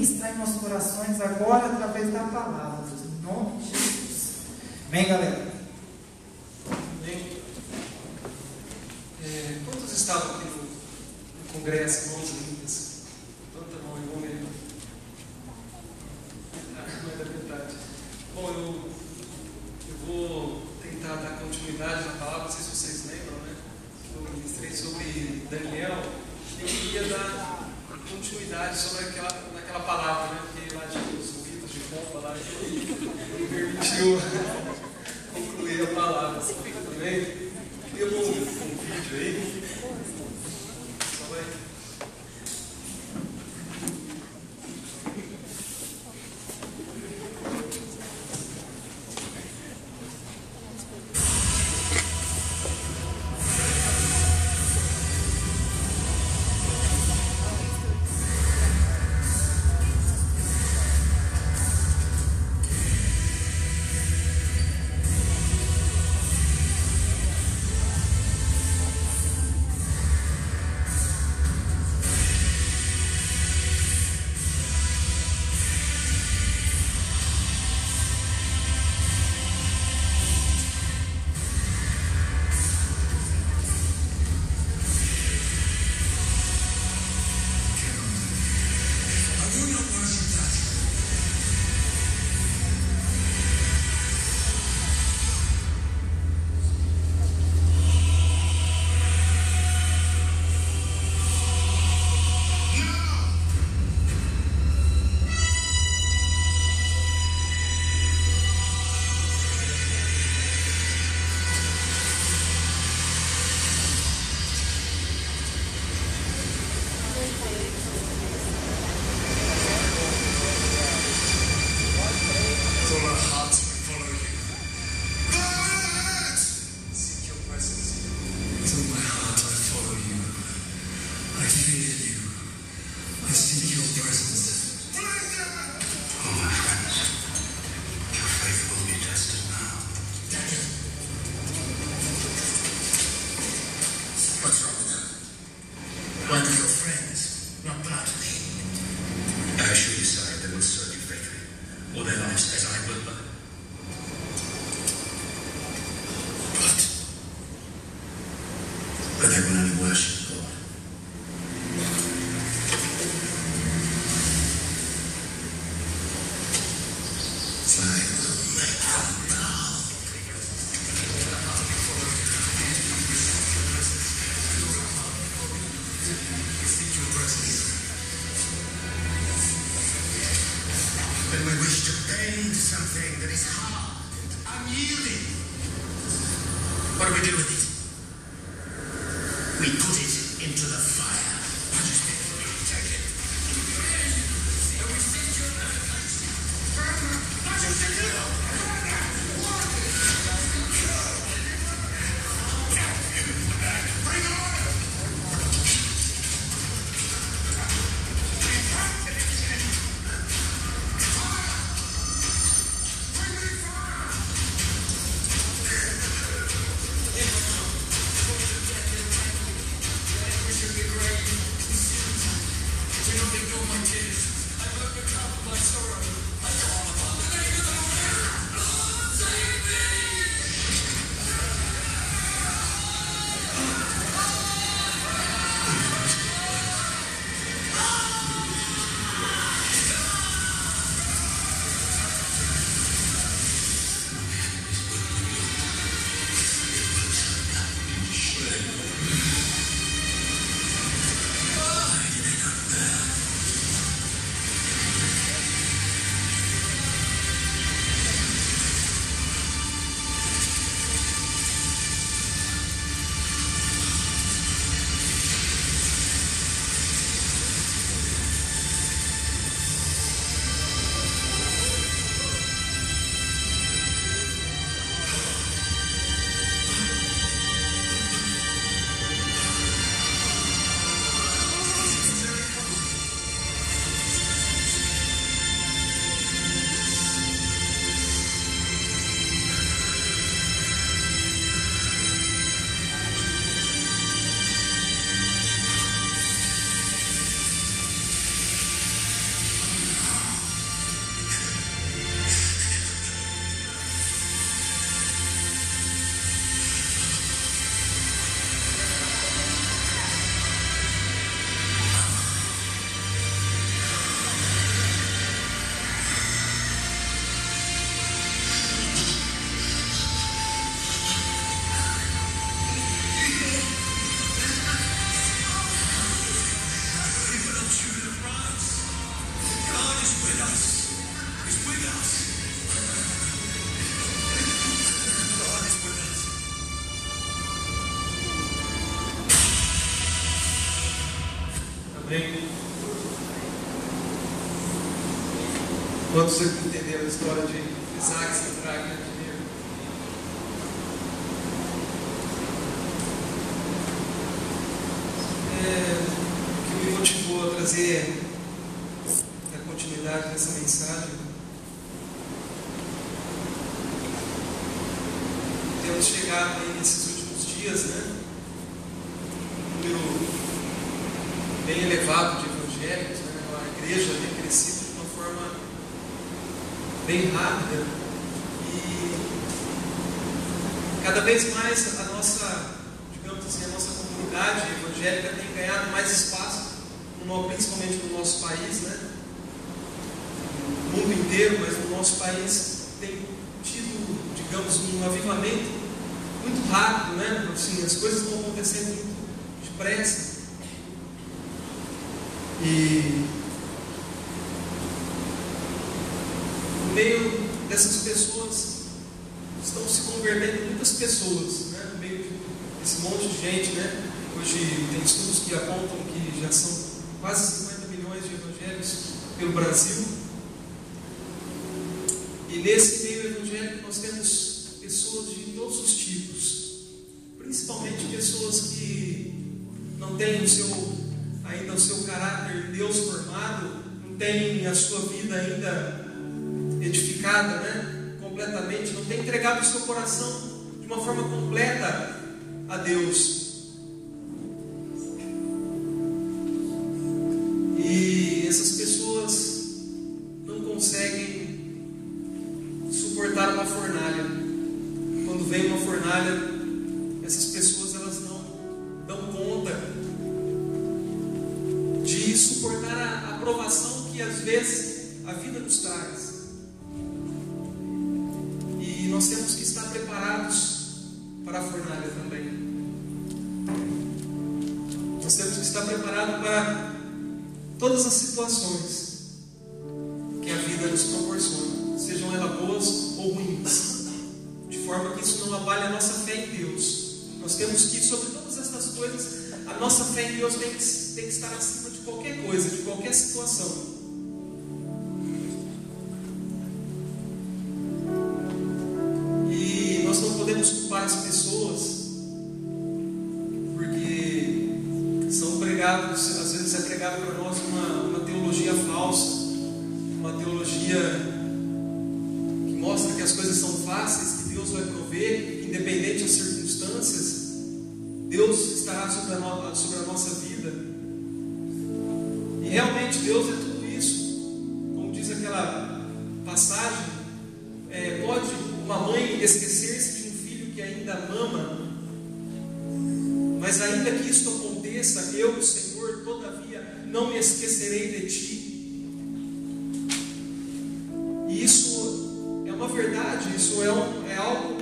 Ministrar em nossos corações agora através da palavra, Deus, em nome de Jesus. Amém, galera? Amém. Quantos estavam aqui no congresso, mãos lindas? Tanta mão em homem. Não é da verdade. Bom, eu vou tentar dar continuidade na palavra, não sei se vocês lembram, né? Eu ministrei sobre Daniel. Eu queria dar continuidade sobre naquela palavra, né? Porque lá tinha os ruídos de bomba lá que me permitiu concluir a palavra. Também. Tem um vídeo aí. Só vai. Amém? Quando você entender a história de Isaac, Sadraque e Abidineiro, o que me motivou a trazer a continuidade dessa mensagem, temos chegado aí nesses últimos dias, né? Um número bem elevado de evangélicos, né? A igreja tem crescido de uma forma bem rápida e cada vez mais a nossa, digamos assim, a nossa comunidade evangélica tem ganhado mais espaço, principalmente no nosso país, né? No mundo inteiro, mas no nosso país tem tido, digamos, um avivamento muito rápido, né? Assim, as coisas estão acontecendo muito depressa. E no meio dessas pessoas estão se convertendo muitas pessoas, né? No meio desse monte de gente, né? Hoje tem estudos que apontam que já são quase 50 milhões de evangélicos pelo Brasil. E nesse meio evangélico nós temos pessoas de todos os tipos, principalmente pessoas que não têm ainda o seu caráter de Deus formado, não têm a sua vida ainda edificada, né? Completamente, não têm entregado o seu coração de uma forma completa a Deus. E essas pessoas não conseguem suportar uma fornalha. Quando vem uma fornalha, essas pessoas elas não dão conta de suportar a provação que às vezes a vida nos traz. E nós temos que estar preparados para a fornalha também. Nós temos que estar preparados para todas as situações que a vida nos proporciona, sejam elas boas ou ruins, de forma que isso não abale a nossa fé em Deus. Nós temos que, sobre todas essas coisas, a nossa fé em Deus tem que estar acima de qualquer coisa, de qualquer situação. E nós não podemos culpar as pessoas, porque são pregados, às vezes é pregado para nós uma teologia falsa, uma teologia que mostra que as coisas são fáceis, que Deus vai prover, independente das circunstâncias. Deus estará sobre a nossa vida. E realmente Deus é tudo isso. Como diz aquela passagem, pode uma mãe esquecer-se de um filho que ainda mama, mas ainda que isto aconteça, eu, o Senhor, todavia não me esquecerei de ti. E isso é uma verdade, isso é algo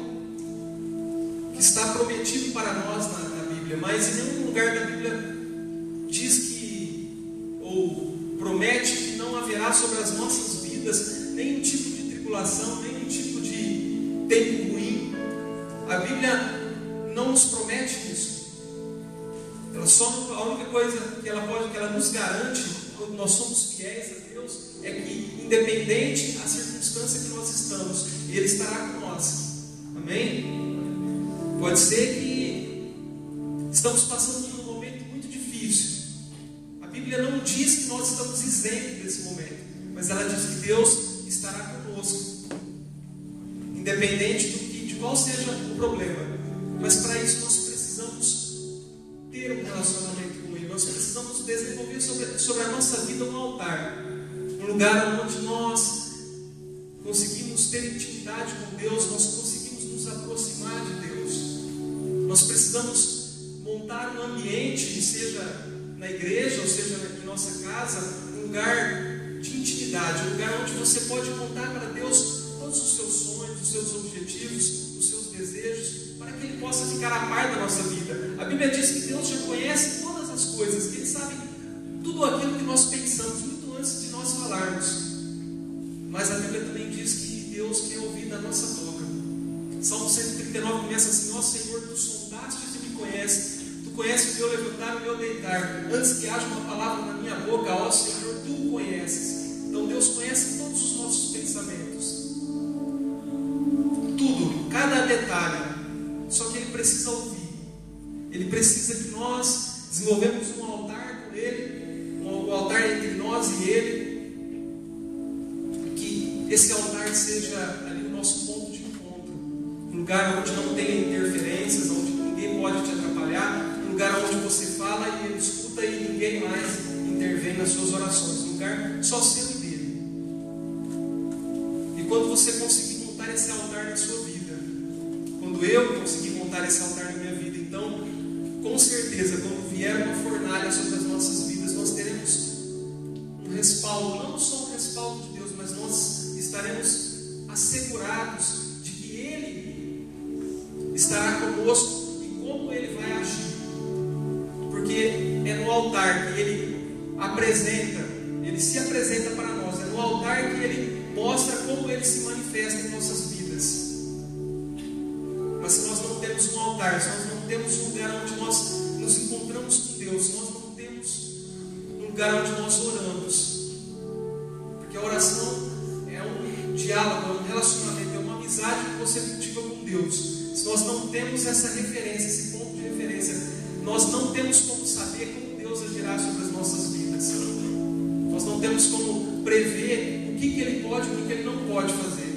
que está prometido para nós na Bíblia, mas em nenhum lugar da Bíblia diz que, ou promete que não haverá sobre as nossas vidas nenhum tipo de tribulação, nenhum tipo de tempo ruim. A Bíblia não nos promete isso. A única coisa que ela nos garante, quando nós somos fiéis a Deus, é que, independente da circunstância que nós estamos, Ele estará com nós. Amém? Pode ser que estamos passando por um momento muito difícil. A Bíblia não diz que nós estamos isentos desse momento, mas ela diz que Deus estará conosco, independente de qual seja o problema. Mas para isso nós precisamos ter um relacionamento com Ele. Nós precisamos desenvolver sobre a nossa vida um altar, um lugar onde nós conseguimos ter intimidade com Deus, nós conseguimos nos aproximar de Deus. Nós precisamos montar um ambiente, seja na igreja ou seja em nossa casa, um lugar de intimidade, um lugar onde você pode contar para Deus todos os seus sonhos, os seus objetivos, os seus desejos, para que Ele possa ficar a par da nossa vida. A Bíblia diz que Deus já conhece todas as coisas, que Ele sabe tudo aquilo que nós pensamos, muito antes de nós falarmos. Salmo 139 começa assim: ó Senhor, tu sondastes e me conheces, tu conheces o meu levantar e o meu deitar, antes que haja uma palavra na minha boca, ó Senhor, tu o conheces. Então Deus conhece todos os nossos pensamentos, tudo, cada detalhe. Só que Ele precisa ouvir. Ele precisa que nós desenvolvemos um altar com Ele, um altar entre nós e Ele, que esse altar seja ali o nosso ponto de encontro, um lugar onde não tem interferências, onde ninguém pode te atrapalhar, um lugar onde você fala e Ele escuta e ninguém mais intervém nas suas orações, um lugar só seu e dele. E quando você conseguir montar esse altar na sua vida, quando eu conseguir montar esse altar na minha vida, então, com certeza, quando vier uma fornalha sobre as nossas vidas, nós teremos um respaldo, não só um respaldo de Deus, mas nós estaremos assegurados de que Ele estará conosco e como Ele vai agir. Porque é no altar que Ele Ele se apresenta para nós, é no altar que Ele mostra como Ele se manifesta em nossas vidas. Mas se nós não temos um altar, se nós não temos um lugar onde nós nos encontramos com Deus, se nós não temos um lugar onde nós oramos, porque a oração é um diálogo, é um relacionamento, é uma amizade que você cultiva com Deus. Se nós não temos essa referência, esse ponto de referência, nós não temos como saber como Deus agirá sobre as nossas vidas. Nós não temos como prever o que Ele pode e o que Ele não pode fazer.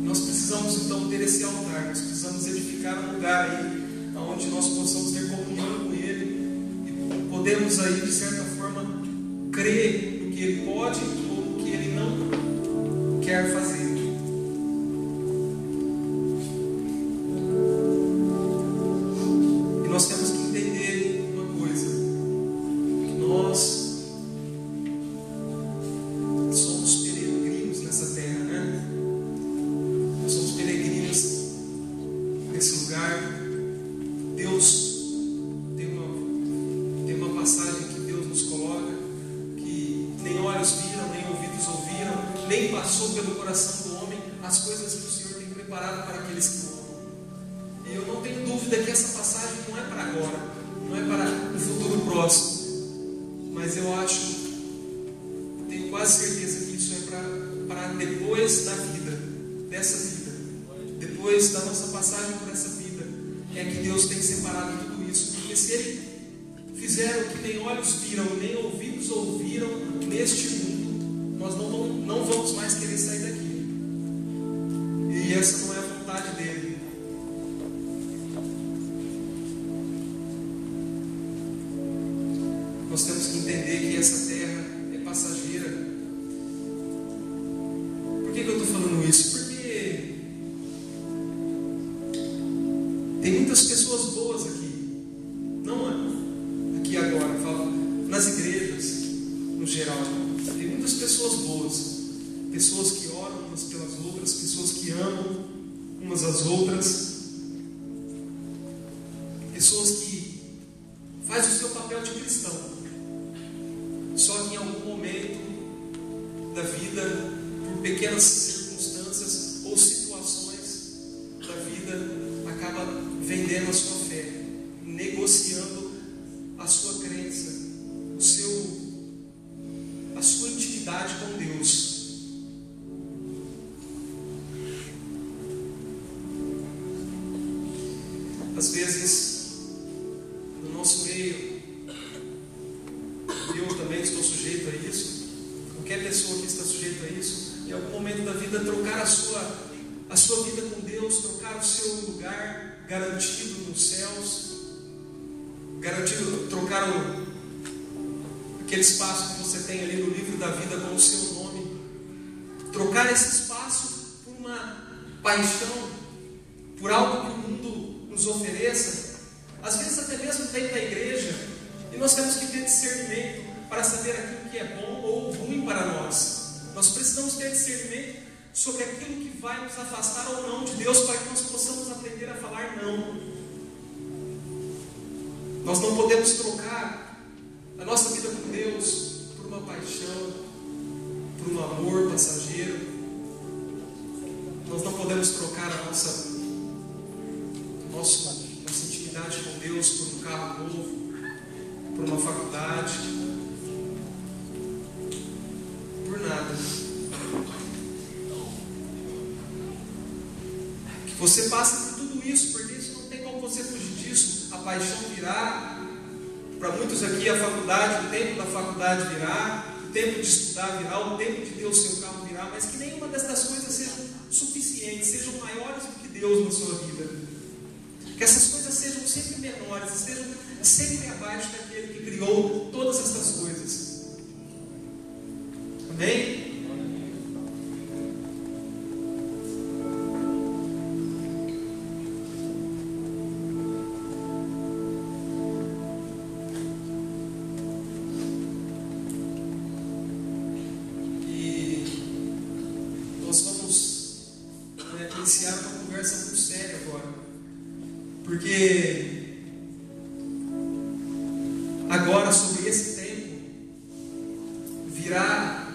Nós precisamos então ter esse altar, nós precisamos edificar um lugar aí onde nós possamos ter comunhão com Ele e podemos aí de certa forma crer no que Ele pode ou no que Ele não quer fazer. E nós temos que entender uma coisa, que nós somos peregrinos nessa terra, né? Nós somos peregrinos nesse lugar. Deus tem uma passagem que Deus nos coloca, que nem olhos viram, nem ouvidos ouviram, nem passou pelo coração do homem as coisas que o Senhor tem preparado para aqueles que o amam. E eu não tenho dúvida que essa passagem não é para agora, não é para o futuro próximo, mas eu tenho quase certeza que isso é para depois da vida, dessa vida, depois da nossa passagem por essa vida, é que Deus tem separado tudo isso. Porque se Ele fizer o que nem olhos viram, nem ouvidos ouviram neste mundo, nós não vamos mais querer sair daqui. E essa não é a vontade dEle. Nós temos que entender que essa terra é passageira. Por que eu estou falando isso? Porque tem muitas pessoas boas aqui, não aqui agora, falo nas igrejas, no geral. Tem muitas pessoas boas, pessoas que oram umas pelas outras, pessoas que amam umas às outras, pessoas que fazem o seu papel de cristão. Só que em algum momento da vida, por pequenas circunstâncias ou situações da vida, acaba vendendo a sua fé, negociando a sua crença, a sua intimidade com Deus. Às vezes, no nosso meio, eu também estou sujeito a isso, qualquer pessoa que está sujeita a isso, em algum momento da vida, trocar a sua vida com Deus, trocar o seu lugar garantido nos céus, trocar aquele espaço que você tem ali no livro da vida com o seu nome, trocar esse espaço por uma paixão, por algo que o mundo nos ofereça, às vezes até mesmo dentro da igreja, e nós temos que ter discernimento para saber aquilo que é bom ou ruim para nós. Nós precisamos ter discernimento sobre aquilo que vai nos afastar ou não de Deus, para que nós possamos aprender a falar não. Nós não podemos trocar a nossa vida com Deus por uma paixão, por um amor passageiro. Nós não podemos trocar a nossa intimidade com Deus por um carro novo, por uma faculdade, por nada. Que você passe por tudo isso, porque isso não tem como você fugir disso. A paixão virá. Para muitos aqui a faculdade, o tempo da faculdade virá, o tempo de estudar virá, o tempo de ter o seu carro virá, mas que nenhuma dessas coisas sejam suficientes, sejam maiores do que Deus na sua vida. Que essas coisas sejam sempre menores, estejam sempre abaixo daquele que criou todas essas coisas. Amém? Iniciar uma conversa muito séria agora, porque agora sobre esse tempo virá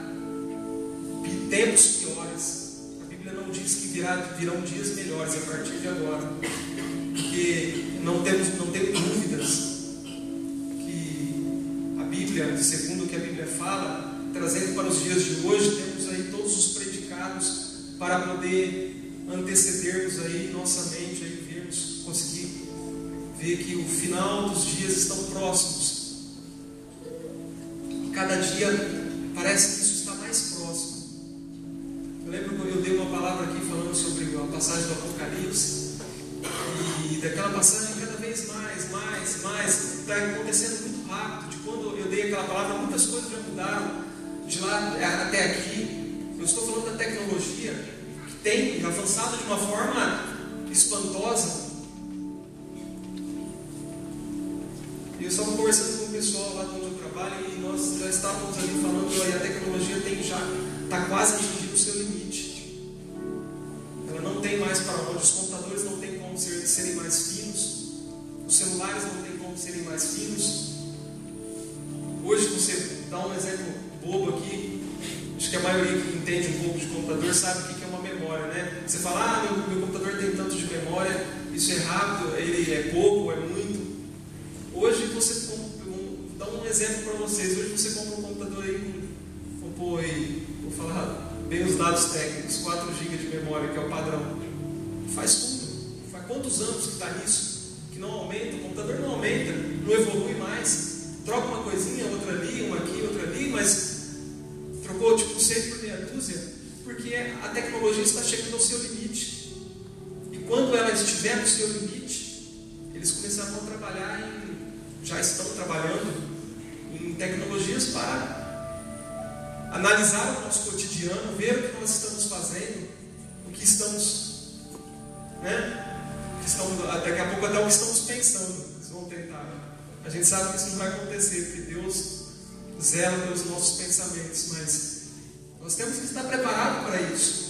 tempos piores. A Bíblia não diz que virão dias melhores a partir de agora, porque não temos dúvidas que a Bíblia, segundo o que a Bíblia fala, trazendo para os dias de hoje, temos aí todos os predicados para poder antecedermos aí nossa mente, aí vermos, conseguir ver que o final dos dias estão próximos. Cada dia parece que isso está mais próximo. Eu lembro que eu dei uma palavra aqui falando sobre a passagem do Apocalipse, e daquela passagem cada vez mais está acontecendo muito rápido. De quando eu dei aquela palavra, muitas coisas já mudaram de lá até aqui. Eu estou falando da tecnologia, tem avançado de uma forma espantosa. Eu estava conversando com o pessoal lá do meu trabalho e nós já estávamos ali falando que a tecnologia está quase atingindo o seu limite. Ela não tem mais para onde. Os computadores não têm como serem mais finos, os celulares não têm como serem mais finos. Hoje, você dá um exemplo bobo aqui, acho que a maioria que entende um pouco de computador sabe o que é uma memória, né? Você fala, meu computador tem tanto de memória, isso é rápido, ele é pouco, é muito. Hoje você vou dar um exemplo para vocês. Hoje você compra um computador aí vou falar bem os dados técnicos, 4 GB de memória, que é o padrão. Faz tudo. Faz quantos anos que está nisso? Que não aumenta, o computador não aumenta, não evolui mais. Troca uma coisinha, outra ali, uma aqui, outra ali, mas trocou tipo 100 por meia dúzia, porque a tecnologia está chegando ao seu limite. E quando ela estiver no seu limite, eles começarão a trabalhar já estão trabalhando em tecnologias para analisar o nosso cotidiano, ver o que nós estamos fazendo, o que estamos, daqui a pouco até o que estamos pensando. Eles vão tentar. A gente sabe que isso não vai acontecer, porque Deus zela pelos nossos pensamentos, mas nós temos que estar preparados para isso.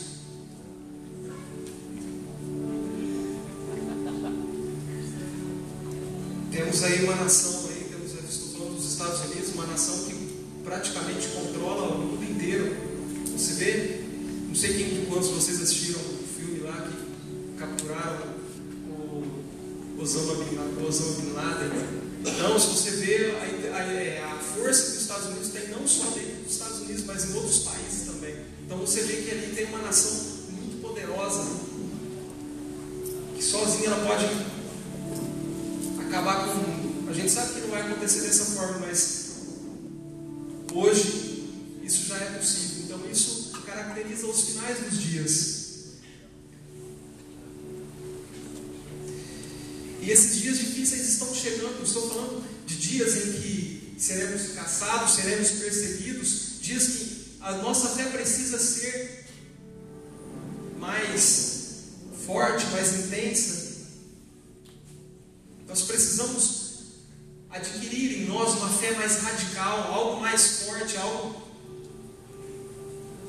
Temos aí uma nação, estou falando dos Estados Unidos, uma nação que praticamente controla o mundo inteiro. Você vê, não sei quantos de vocês assistiram o filme lá que capturaram o Osama Bin Laden. Então, se você vê a força que os Estados Unidos têm, não só dentro dos Estados Unidos, mas em outros países também. Então você vê que ali tem uma nação muito poderosa, que sozinha ela pode acabar com... A gente sabe que não vai acontecer dessa forma, mas hoje isso já é possível. Então isso caracteriza os finais dos dias. E esses dias difíceis estão chegando. Estou falando de dias em que seremos caçados, seremos perseguidos, dias que a nossa fé precisa ser mais forte, mais intensa. Nós precisamos adquirir em nós uma fé mais radical, algo mais forte, algo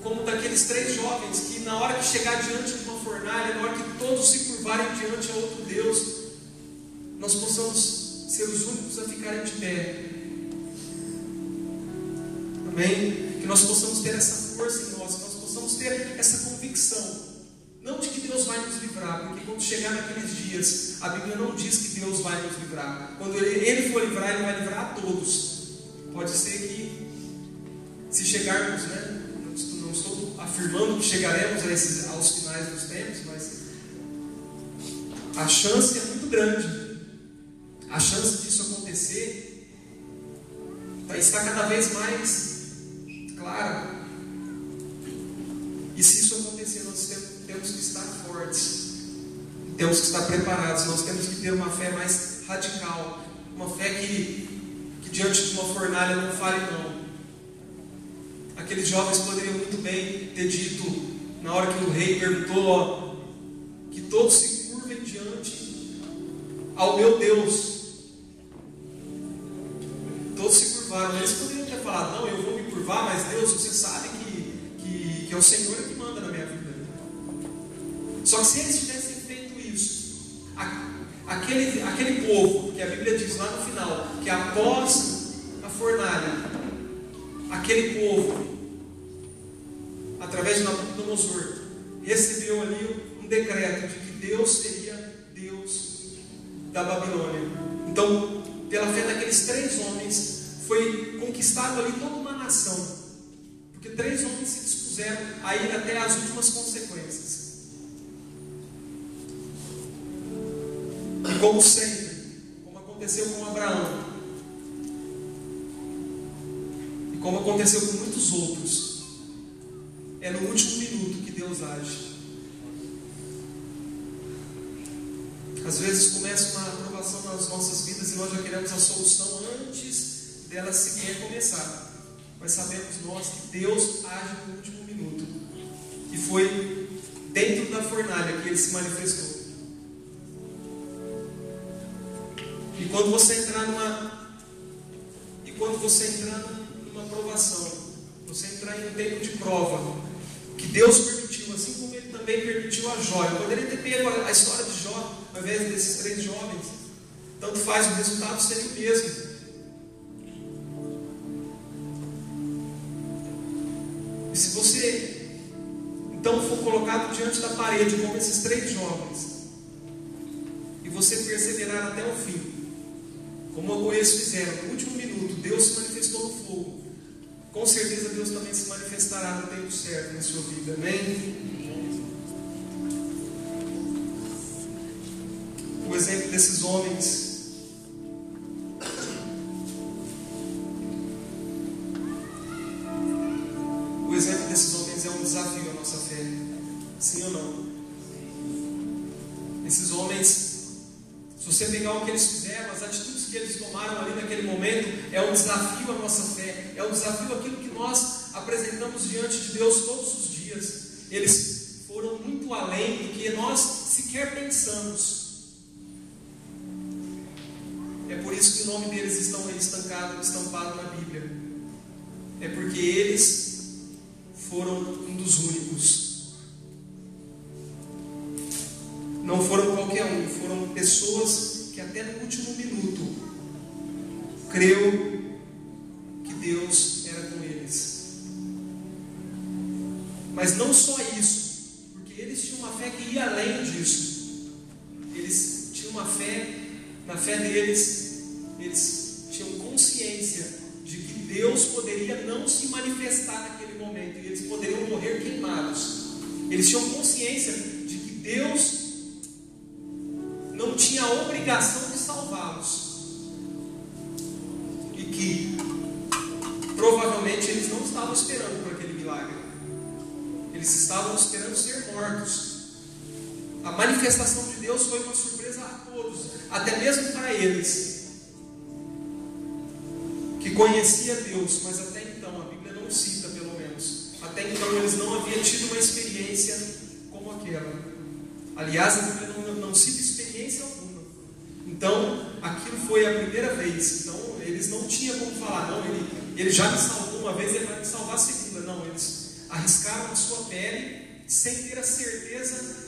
como daqueles 3 jovens que na hora que chegar diante de uma fornalha, na hora que todos se curvarem diante a outro Deus, nós possamos ser os únicos a ficarem de pé. Amém? Que nós possamos ter essa força em nós, que nós possamos ter essa convicção, não de Deus vai nos livrar, porque quando chegar naqueles dias, a Bíblia não diz que Deus vai nos livrar. Quando Ele for livrar, Ele vai livrar a todos. Pode ser que, se chegarmos, né, não estou afirmando que chegaremos aos finais dos tempos, mas a chance é muito grande. A chance disso acontecer está cada vez mais clara. E se isso acontecer, nós temos que estar fortes, temos que estar preparados, nós temos que ter uma fé mais radical, uma fé que diante de uma fornalha não fale não. Aqueles jovens poderiam muito bem ter dito, na hora que o rei perguntou, que todos se curvem diante ao meu Deus. Todos se curvaram. Eles poderiam ter falado, não, eu vou me curvar, mas Deus, você sabe que é o Senhor que manda na minha vida. Só que se eles tivessem feito isso, aquele povo, que a Bíblia diz lá no final, que após a fornalha, aquele povo, através de Nabucodonosor, recebeu ali um decreto de que Deus seria Deus da Babilônia. Então, pela fé daqueles 3 homens, foi conquistado ali toda uma nação, porque 3 homens se dispuseram a ir até as últimas consequências. E como sempre, como aconteceu com Abraão, e como aconteceu com muitos outros, é no último minuto que Deus age. Às vezes começa uma aprovação nas nossas vidas e nós já queremos a solução antes dela sequer começar. Mas sabemos nós que Deus age no último minuto. E foi dentro da fornalha que Ele se manifestou. E quando você entrar numa provação, você entrar em um tempo de prova, que Deus permitiu, assim como Ele também permitiu a Jó. Eu poderia ter pego a história de Jó, ao invés desses 3 jovens. Tanto faz, o resultado seria o mesmo. E se você então for colocado diante da parede, como esses 3 jovens, e você perseverar até o fim, como eles fizeram, no último minuto, Deus se manifestou no fogo, com certeza Deus também se manifestará no tempo certo na sua vida, amém? O exemplo desses homens, é um desafio à nossa fé, sim ou não? Esses homens, se você pegar o que eles fizeram, as atitudes que eles tomaram ali naquele momento, é um desafio à nossa fé, é um desafio àquilo que nós apresentamos diante de Deus todos os dias. Eles foram muito além do que nós sequer pensamos. É por isso que o nome deles estão aí estampado na Bíblia. É porque eles foram um dos únicos. Não foram qualquer um, foram pessoas que até no último minuto creu que Deus era com eles. Mas não só isso, porque eles tinham uma fé que ia além disso. Eles tinham uma fé, na fé deles, eles tinham consciência de que Deus poderia não se manifestar naquele momento, e eles poderiam morrer queimados. Eles tinham consciência de que Deus não tinha a obrigação de salvá-los, e que provavelmente eles não estavam esperando por aquele milagre. Eles estavam esperando ser mortos. A manifestação de Deus foi uma surpresa a todos, até mesmo para eles, que conhecia Deus, mas até então, a Bíblia não cita pelo menos, até então eles não haviam tido uma experiência como aquela. Aliás, a Bíblia não cita experiência alguma. Então, aquilo foi a primeira vez. Então, eles não tinham como falar, não, ele já me salvou uma vez, ele vai me salvar a segunda. Não, eles arriscaram a sua pele sem ter a certeza,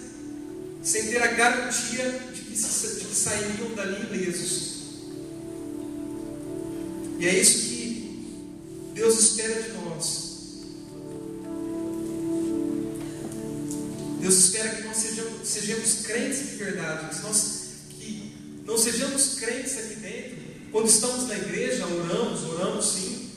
sem ter a garantia de que sairiam dali ilesos. E é isso que Deus espera de nós. Deus espera que nós sejamos crentes de verdade, que não sejamos crentes aqui dentro. Quando estamos na igreja, oramos sim,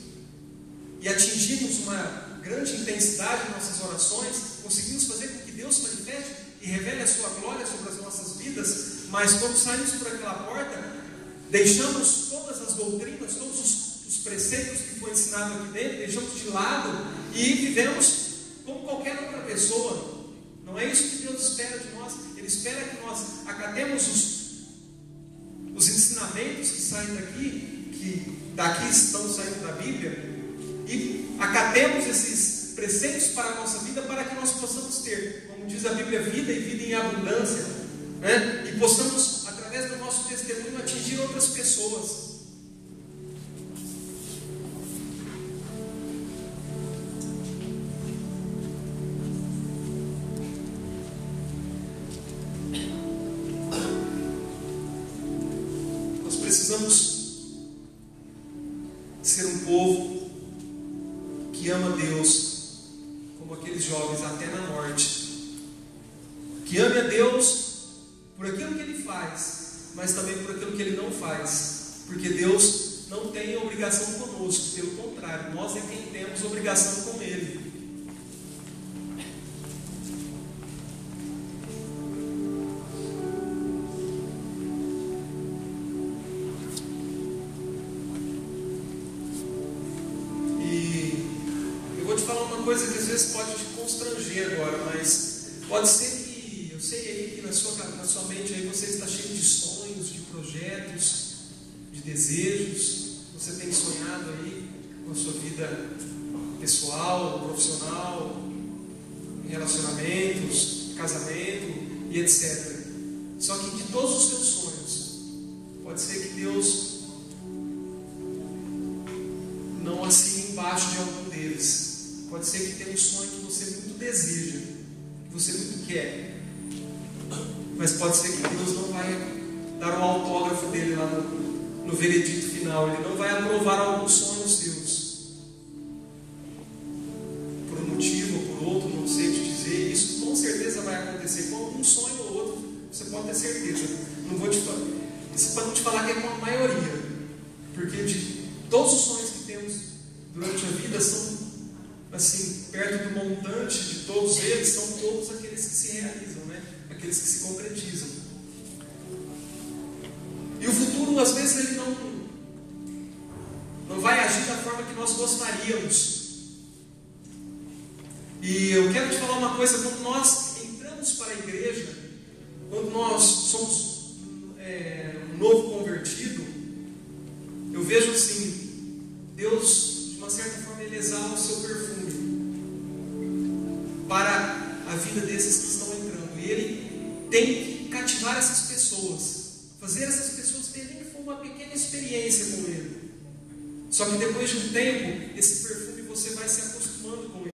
e atingimos uma grande intensidade em nossas orações, conseguimos fazer com que Deus manifeste e revele a sua glória sobre as nossas vidas, mas quando saímos por aquela porta, deixamos todas as doutrinas, todos os preceitos que foi ensinado aqui dentro, deixamos de lado e vivemos como qualquer outra pessoa. Não é isso que Deus espera de nós. Ele espera que nós acatemos os ensinamentos que saem daqui, que daqui estão saindo da Bíblia, e acatemos esses preceitos para a nossa vida, para que nós possamos ter, como diz a Bíblia, vida e vida em abundância, né? E possamos, através do nosso testemunho, atingir outras pessoas. Nós precisamos ser um povo que ama Deus, como aqueles jovens até na morte, que ame a Deus por aquilo que Ele faz, mas também por aquilo que Ele não faz, porque Deus não tem obrigação conosco, pelo contrário, nós é quem temos obrigação com Ele. Uma coisa que às vezes pode te constranger agora, mas pode ser que, eu sei aí que na sua mente aí você está cheio de sonhos, de projetos, de desejos, você tem sonhado aí com a sua vida pessoal, profissional, em relacionamentos, casamento e etc. Só que de todos os seus sonhos, pode ser que Deus não assine embaixo de algum deles. Pode ser que tenha um sonho que você muito deseja, que você muito quer, mas pode ser que Deus não vai dar um autógrafo dele lá no veredito final. Ele não vai aprovar alguns sonhos seus, por um motivo ou por outro, não sei te dizer. Isso com certeza vai acontecer com algum sonho ou outro, você pode ter certeza. Não vou te falar, isso para não te falar que é com a maioria, porque de todos os sonhos que temos durante a vida são, assim, perto do montante de todos eles, são todos aqueles que se realizam, né? Aqueles que se concretizam. E o futuro, às vezes, ele não vai agir da forma que nós gostaríamos. E eu quero te falar uma coisa: quando nós entramos para a igreja, quando nós somos um novo convertido, eu vejo assim, Deus, de uma certa forma, Ele exala o seu perfume para a vida desses que estão entrando, e Ele tem que cativar essas pessoas, fazer essas pessoas terem que for uma pequena experiência com Ele. Só que depois de um tempo, esse perfume você vai se acostumando com ele.